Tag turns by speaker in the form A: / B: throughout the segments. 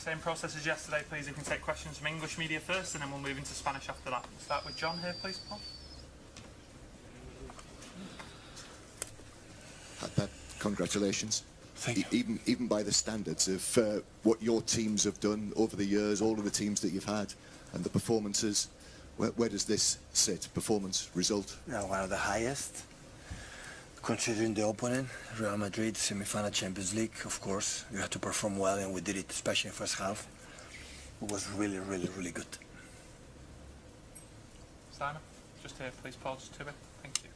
A: Same process as yesterday, please. You can take questions from English media first, and then we'll move into Spanish after that. We'll start with John here, please, Paul.
B: Congratulations.
C: Thank you.
B: Even by the standards of what your teams have done over the years, all of the teams that you've had, and the performances, where does this sit? Performance, result?
C: One of the highest, considering the opponent, Real Madrid, semi-final Champions League. Of course, you have to perform well, and we did it, especially in the first half. It was really, really, really good.
A: Simon, just here, please, Paul, just to it. Thank you.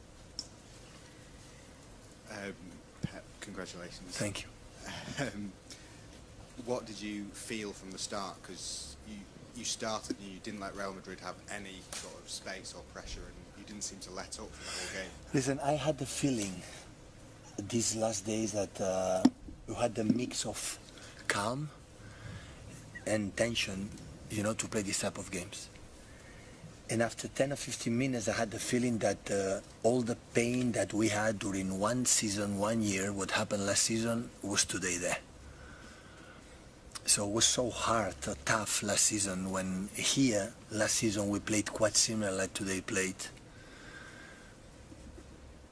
D: Pep, congratulations.
C: Thank you.
D: What did you feel from the start? Because you started and you didn't let Real Madrid have any sort of space or pressure, and you didn't seem to let up for the whole game.
C: Listen, I had the feeling these last days that you had the mix of calm and tension, you know, to play this type of games. And after 10 or 15 minutes, I had the feeling that all the pain that we had during one season, 1 year, what happened last season, was today there. So it was so hard, tough last season, when here, last season, we played quite similar like today played.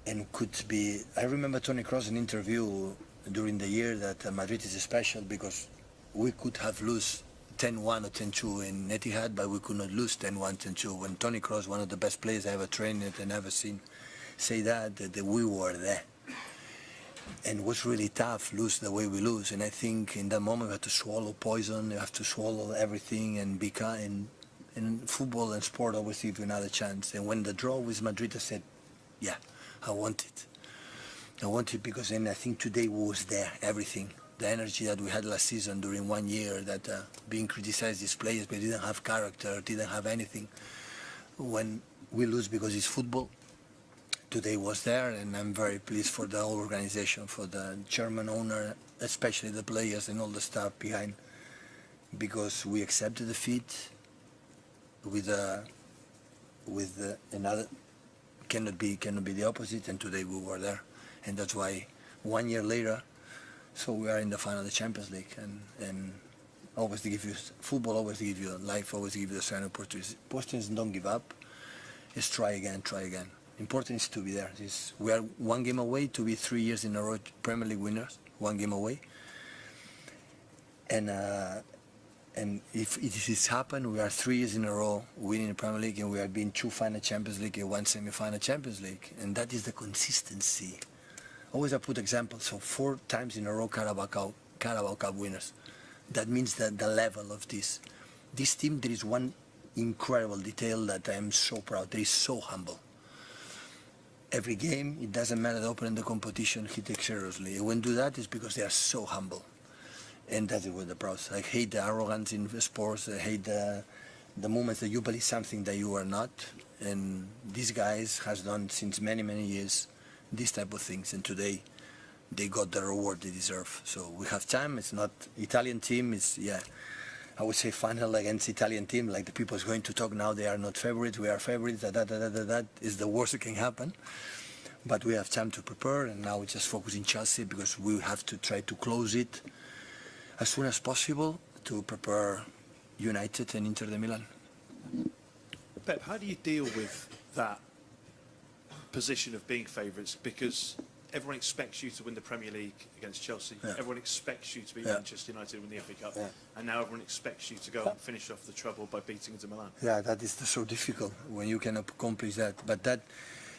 C: And could be, I remember Toni Kroos in an interview during the year that Madrid is special because we could have lost 10-1 or 10-2 in Etihad, but we could not lose 10-1, 10-2. When Toni Kroos, one of the best players I ever trained and ever seen, say that we were there. And it was really tough, lose the way we lose. And I think in that moment we have to swallow poison, you have to swallow everything and be kind. And football and sport always give you another chance. And when the draw with Madrid, I said, yeah, I want it. I want it because then I think today was there, everything. The energy that we had last season during 1 year, that being criticized these players, but didn't have character, didn't have anything. When we lose because it's football, today was there, and I'm very pleased for the whole organization, for the chairman, owner, especially the players and all the staff behind, because we accepted defeat with another, cannot be the opposite, and today we were there, and that's why 1 year later. So we are in the final of the Champions League, and always to give you football, always to give you life, always to give you the same opportunities. Important is don't give up. It's try again, try again. Important is to be there. We are 1 game away to be 3 years in a row Premier League winners. 1 game away. And if it is happened, we are 3 years in a row winning the Premier League, and we have been 2 final Champions League and 1 semi-final Champions League, and that is the consistency. Always I put examples, so 4 times in a row Carabao Cup winners. That means that the level of this team, there is one incredible detail that I am so proud. They are so humble. Every game, it doesn't matter the opponent, the competition, he takes seriously. And when do that is because they are so humble. And that's what the pros. I hate the arrogance in sports. I hate the moments that you believe something that you are not. And these guys has done since many, many years these type of things, and today they got the reward they deserve. So we have time. It's not Italian team. It's, yeah, I would say final against Italian team. Like the people is going to talk now, they are not favorites. We are favorites. That is the worst that can happen. But we have time to prepare, and now we just focus in Chelsea because we have to try to close it as soon as possible to prepare United and Inter de Milan.
E: Pep, how do you deal with that position of being favourites, because everyone expects you to win the Premier League against Chelsea, everyone expects you to beat Manchester United, win the FA Cup, and now everyone expects you to go and finish off the treble by beating Inter Milan? Yeah,
C: that is so difficult when you can accomplish that. But that,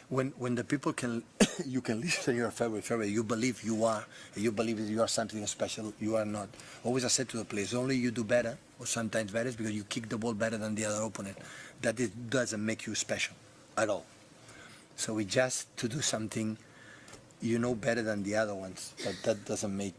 C: when the people can, you can listen, you're a favorite, you believe you are, you believe that you are something special, you are not. Always I said to the players, only you do better, or sometimes better, because you kick the ball better than the other opponent. That it doesn't make you special at all. So we just to do something, you know, better than the other ones, but that doesn't make.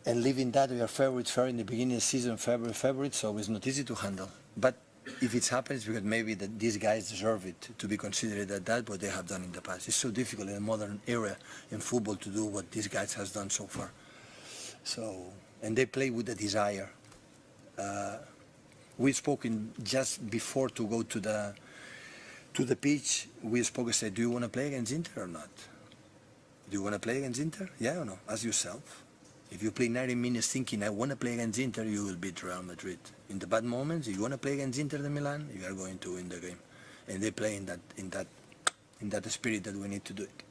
C: And leaving that, we are favorites in the beginning of the season, favorites, so it's not easy to handle. But if it happens, because maybe that these guys deserve it to be considered at that, what they have done in the past. It's so difficult in a modern era in football to do what these guys has done so far. So, and they play with a desire. We spoke just before to go to the pitch, we spoke and said, do you want to play against Inter or not? Do you want to play against Inter? Yeah or no? Ask yourself. If you play 90 minutes thinking, I want to play against Inter, you will beat Real Madrid. In the bad moments, if you want to play against Inter de Milan, you are going to win the game. And they play in that spirit that we need to do it.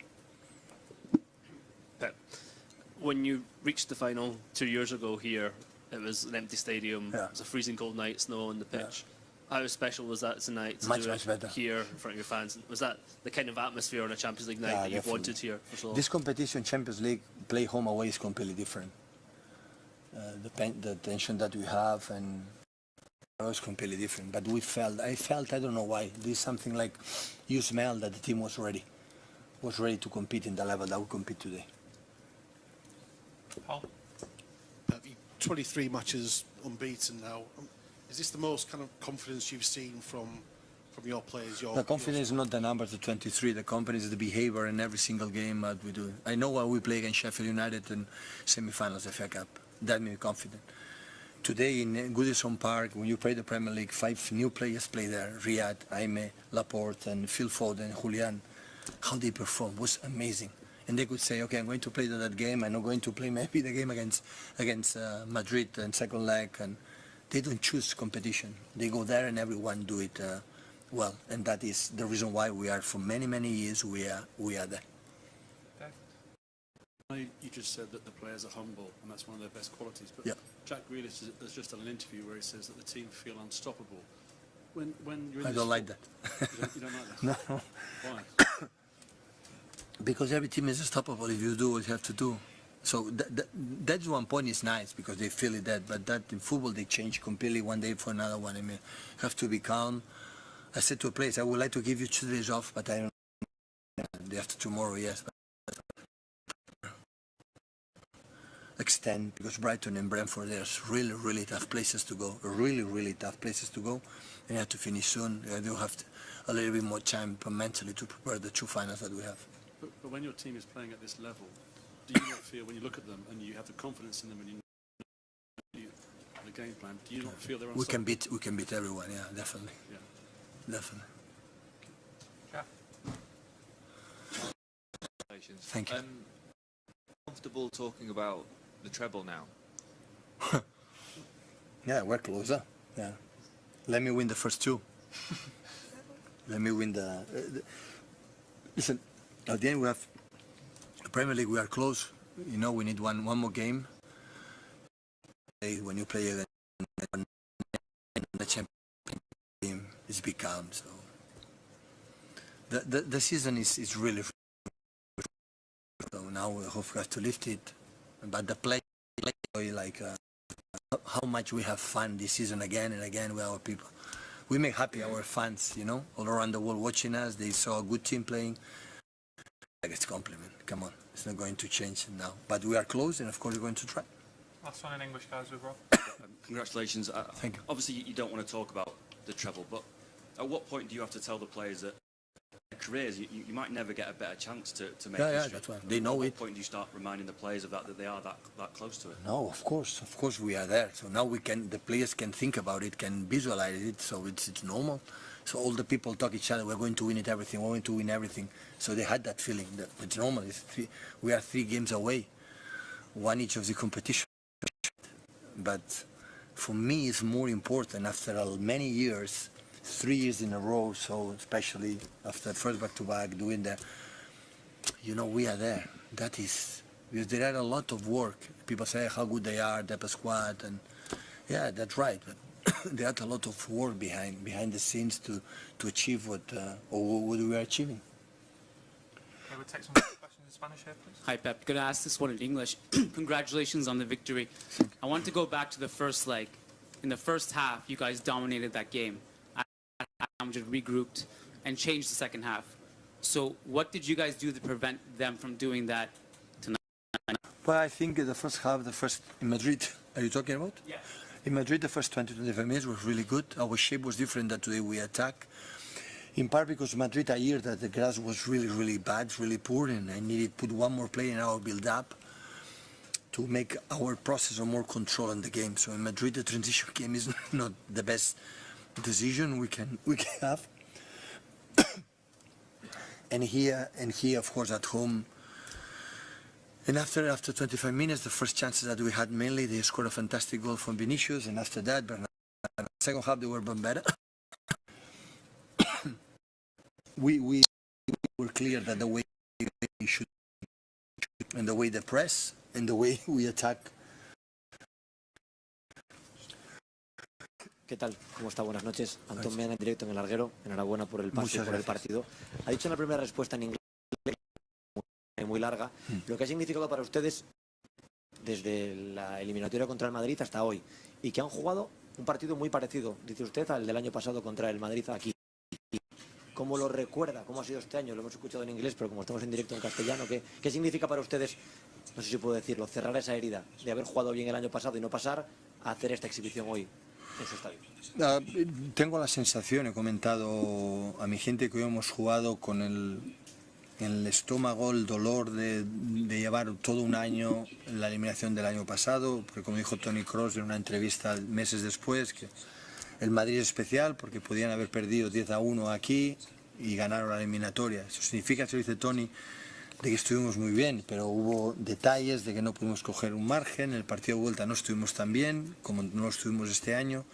F: Pep, when you reached the final 2 years ago here, it was an empty stadium.
C: Yeah.
F: It was a freezing cold night, snow on the pitch. How special was that tonight to
C: Much
F: do it
C: better.
F: here in front of your fans? Was that the kind of atmosphere on a Champions League night that you've
C: definitely.
F: wanted here for so long?
C: This competition, Champions League, play home away is completely different. The tension that we have and it was completely different. But I felt, I don't know why, there's something like you smell that the team was ready to compete in the level that we compete today.
A: Paul?
G: 23 matches unbeaten now. Is this the most kind of confidence you've seen from your players?
C: The confidence is not the number to 23. The confidence is the behavior in every single game that we do. I know why we play against Sheffield United in semi-finals of FA Cup. That made me confident. Today in Goodison Park, when you play the Premier League, 5 new players play there. Riyad, Jaime, Laporte, and Phil Foden, Julian. How they perform was amazing. And they could say, okay, I'm going to play that game. I'm not going to play maybe the game against Madrid and second leg. And they don't choose competition. They go there and everyone do it well. And that is the reason why we are, for many, many years, we are there.
E: You just said that the players are humble, and that's one of their best qualities. But
C: Yeah.
E: Jack Grealish has just done an interview where he says that the team feel unstoppable. When you're in
C: I don't like that.
E: You don't like that?
C: No.
E: Why?
C: Because every team is unstoppable if you do what you have to do. So that's one point is nice because they feel it that, but that in football they change completely one day for another one. I mean, you have to be calm. I said to a place, I would like to give you 2 days off, but I don't know. Day after tomorrow, yes. But extend, because Brighton and Brentford, there's really, really tough places to go. Really, really tough places to go. And you have to finish soon. You have a little bit more time mentally to prepare the 2 finals that we have.
E: But when your team is playing at this level, do you not feel, when you look at them and you have the confidence in them and you know the game plan, do you not feel they're unstoppable?
C: We can beat everyone, yeah, definitely.
E: Yeah.
C: Definitely.
A: Yeah.
C: Thank you.
H: Comfortable talking about the treble now?
C: Yeah, we're closer. Yeah. Let me win the first 2. Let me win listen, at the end we have Premier League, we are close. You know, we need one more game. When you play against the champion team, it's big calm. So the season is really. So now we have to lift it, but the play like how much we have fun this season again and again with our people. We make happy our fans, you know, all around the world watching us. They saw a good team playing. It's a compliment. Come on, it's not going to change now. But we are close, and of course we're going to try.
A: Last one in English, guys, with Rob.
I: Congratulations.
C: Thank you.
I: Obviously, you don't want to talk about the treble, but at what point do you have to tell the players that their careers, you might never get a better chance to make
C: Yeah,
I: history?
C: that's why. They know it.
I: At what point do you start reminding the players of that they are that close to it?
C: No, of course we are there. So now the players can think about it, can visualize it. So it's normal. So all the people talk each other. We're going to win it everything. We're going to win everything. So they had that feeling. That it's normal. We are 3 games away, 1 each of the competition. But for me, it's more important after many years, 3 years in a row. So especially after first back-to-back, doing that. You know, we are there. That is because there are a lot of work. People say how good they are, the squad, and yeah, that's right. But there are a lot of work behind the scenes to achieve what we are achieving.
A: Okay, we'll take some questions in Spanish here, please.
J: Hi, Pep. Going to ask this one in English. Congratulations on the victory. I want to go back to the first leg. In the first half, you guys dominated that game. Regrouped and changed the second half. So what did you guys do to prevent them from doing that tonight?
C: Well, I think the first half, in Madrid, are you talking about?
J: Yeah.
C: In Madrid, the first 20-25 minutes was really good. Our shape was different than today we attack. In part because Madrid, I hear that the grass was really, really bad, really poor, and I needed to put one more play in our build-up to make our process of more control in the game. So in Madrid, the transition game is not the best decision we can have. and here, of course, at home, And after 25 minutes, the first chances that we had, mainly they scored a fantastic goal from Vinicius, and after that, second half they were better. we were clear that the way we should, and the way they press, and the way we attack.
K: ¿Qué tal? ¿Cómo está? Buenas noches. Antón Mena en directo en el larguero. Enhorabuena por el pase y por el partido. Ha dicho en la primera respuesta en inglés, muy larga, lo que ha significado para ustedes desde la eliminatoria contra el Madrid hasta hoy, y que han jugado un partido muy parecido, dice usted, al del año pasado contra el Madrid aquí. ¿Cómo lo recuerda? ¿Cómo ha sido este año? Lo hemos escuchado en inglés, pero como estamos en directo en castellano, ¿qué significa para ustedes, no sé si puedo decirlo, cerrar esa herida de haber jugado bien el año pasado y no pasar a hacer esta exhibición hoy en su estadio?
C: Tengo la sensación, he comentado a mi gente, que hoy hemos jugado con el estómago, el dolor de llevar todo un año la eliminación del año pasado, porque como dijo Toni Kroos en una entrevista meses después, que el Madrid es especial porque podían haber perdido 10-1 aquí y ganaron la eliminatoria. Eso significa, se lo dice Toni, de que estuvimos muy bien, pero hubo detalles de que no pudimos coger un margen. En el partido de vuelta no estuvimos tan bien como no lo estuvimos este año,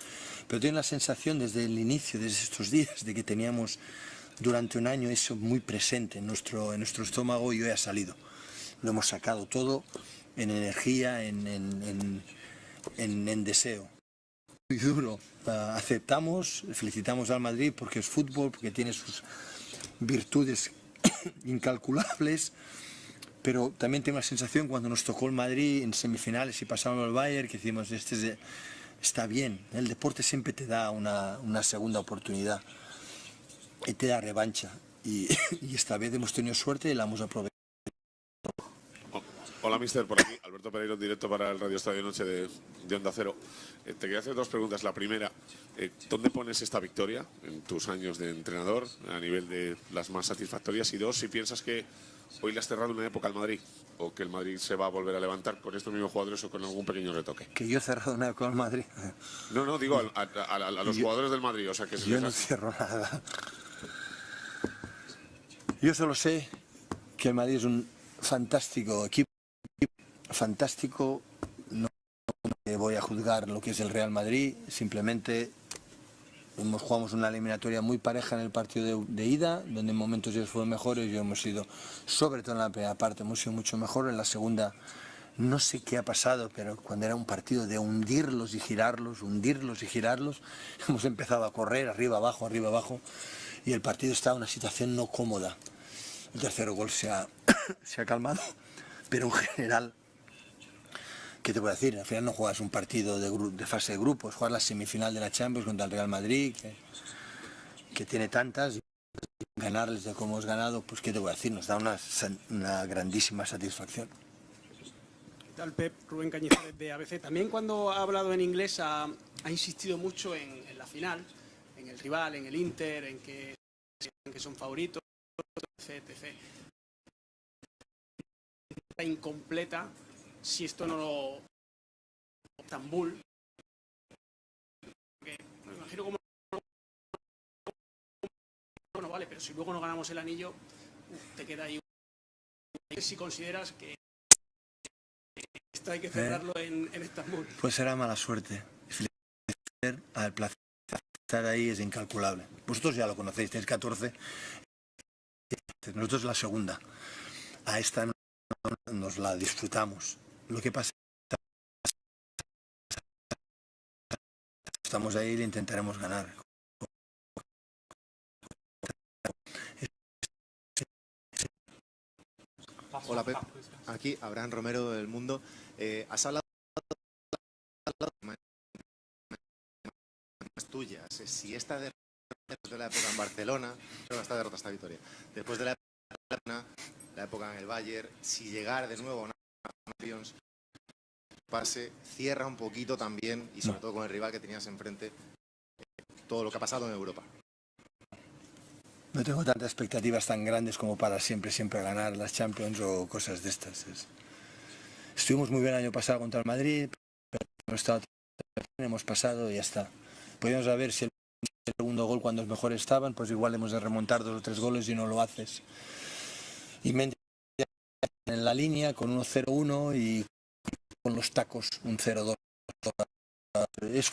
C: pero tengo la sensación desde el inicio, desde estos días, de que teníamos durante un año eso muy presente en nuestro estómago, y hoy ha salido. Lo hemos sacado todo en energía, en deseo. Muy duro. Aceptamos, felicitamos al Madrid porque es fútbol, porque tiene sus virtudes incalculables, pero también tengo la sensación cuando nos tocó el Madrid en semifinales y pasamos al Bayern, que decimos, está bien, el deporte siempre te da una segunda oportunidad y te da revancha, y esta vez hemos tenido suerte y la hemos aprovechado.
L: Hola, mister, por aquí, Alberto Pereiro, directo para el Radio Estadio Noche de Onda Cero. Te quería hacer dos preguntas. La primera, ¿dónde pones esta victoria en tus años de entrenador a nivel de las más satisfactorias? Y dos, si piensas que hoy le has cerrado una época al Madrid, o que el Madrid se va a volver a levantar con estos mismos jugadores o con algún pequeño retoque.
C: ¿Que yo he cerrado una época al Madrid?
L: No, digo a los jugadores del Madrid. O sea, que
C: yo no cierro nada. Yo solo sé que el Madrid es un fantástico equipo, fantástico. No voy a juzgar lo que es el Real Madrid, simplemente jugamos una eliminatoria muy pareja en el partido de ida, donde en momentos ellos fueron mejores y hemos sido, sobre todo en la primera parte, hemos sido mucho mejor. En la segunda no sé qué ha pasado, pero cuando era un partido de hundirlos y girarlos, hemos empezado a correr arriba abajo, y el partido estaba en una situación no cómoda. El tercer gol se ha calmado, pero en general, ¿qué te voy a decir? Al final no juegas un partido de fase de grupos, juegas la semifinal de la Champions contra el Real Madrid, que tiene tantas, y ganarles de como hemos ganado, pues ¿qué te voy a decir? Nos da una grandísima satisfacción.
M: ¿Qué tal, Pep? Rubén Cañizares de ABC. También cuando ha hablado en inglés ha insistido mucho en la final, en el rival, en el Inter, en que son favoritos, etc. Está incompleta si esto no lo... Estambul, me imagino como... Bueno, vale, pero si luego no ganamos el anillo, te queda ahí. Si consideras que esto hay que cerrarlo en Estambul.
C: Pues será mala suerte. El placer de estar ahí es incalculable. Vosotros ya lo conocéis, tenéis 14. Nosotros la segunda. A esta nos la disfrutamos. Lo que pasa es que estamos ahí y le intentaremos ganar.
D: Hola, Pep. Aquí, Abraham Romero del Mundo. Has hablado de tuyas. Si esta derrota de la época en Barcelona, esta victoria, después de la época en el Bayern, si llegar de nuevo a una Champions, pase, cierra un poquito también, y sobre todo con el rival que tenías enfrente, todo lo que ha pasado en Europa.
C: No tengo tantas expectativas tan grandes como para siempre ganar las Champions o cosas de estas. Estuvimos muy bien el año pasado contra el Madrid, pero hemos pasado y ya está. Podríamos saber si el segundo gol, cuando los mejores estaban, pues igual hemos de remontar 2 o 3 goles y no lo haces. Y en la línea con 1-0-1 y con los tacos un 0-2. Es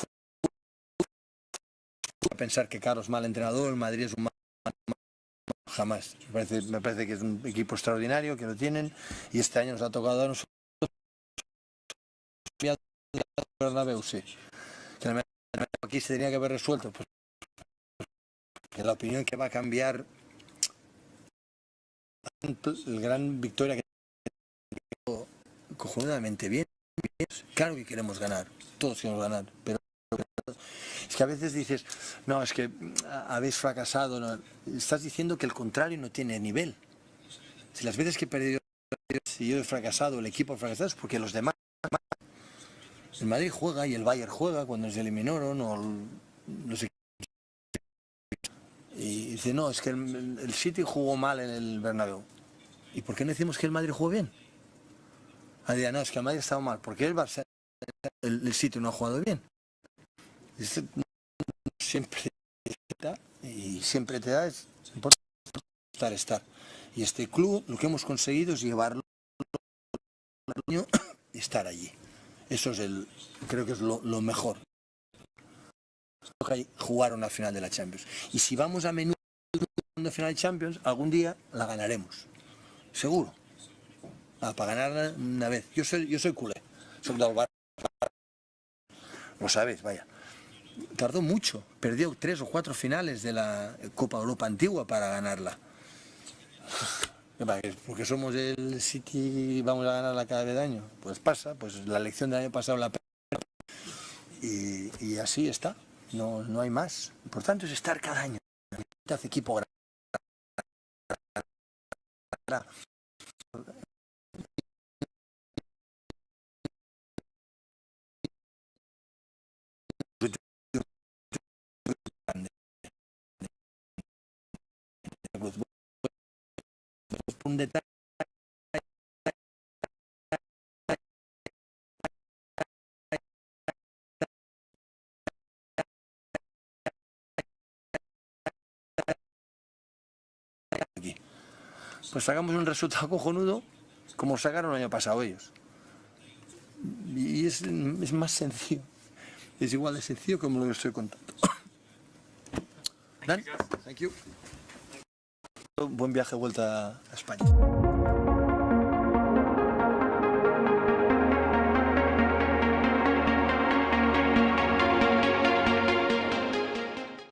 C: pensar que Carlos es mal entrenador, el Madrid es un mal, jamás. Me parece que es un equipo extraordinario, que lo tienen, y este año nos ha tocado a nosotros. Bernabéu, sí. Que aquí se tenía que haber resuelto, pues, que la opinión que va a cambiar el gran victoria que cojonudamente bien. Claro que queremos ganar, todos queremos ganar, pero es que a veces dices, no, es que habéis fracasado, no. Estás diciendo que el contrario no tiene nivel. Si las veces que he perdido, si yo he fracasado, el equipo ha fracasado, es porque los demás, el Madrid juega y el Bayern juega cuando se eliminaron, o los equipos. Y dice, no, es que el City jugó mal en el Bernabéu. ¿Y por qué no decimos que el Madrid jugó bien? No, es que el Madrid estaba mal, porque el Barça, el City no ha jugado bien. Siempre te da, es importante estar. Y este club, lo que hemos conseguido es llevarlo al año y estar allí. Eso es creo que es lo mejor. Toca jugar una final de la Champions. Y si vamos a menudo a una final de Champions, algún día la ganaremos. Seguro. Para ganarla una vez. Yo soy culé. Soy del Barça. Lo sabes, vaya. Tardó mucho. Perdió 3 o 4 finales de la Copa Europa antigua para ganarla. Porque somos el City y vamos a ganarla cada vez de año. Pues pasa, pues la elección del año pasado la y así está. No hay más. Lo importante es estar cada año. Te hace equipo grande. Un detalle. Aquí. Pues sacamos un resultado cojonudo como sacaron el año pasado ellos. Y es más sencillo. Es igual de sencillo como lo que estoy contando. Dan, thank you. Buen viaje de vuelta a España.